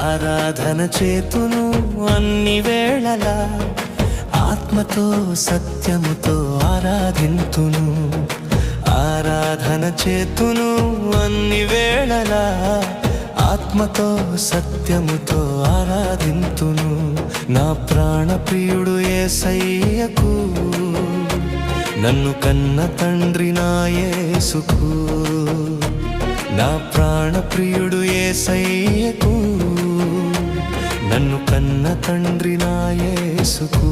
ఆరాధన చేతును అన్ని వేళలా, ఆత్మతో సత్యముతో ఆరాధింతును. ఆరాధన చేతును అన్ని వేళలా, ఆత్మతో సత్యముతో ఆరాధింతును. నా ప్రాణ ప్రియుడు యేసయ్యకు, నన్ను కన్న తండ్రి నా యేసుకు. నా ప్రాణ ప్రియుడు యేసయ్యకు, నన్ను కన్న తండ్రి నా యేసుకు.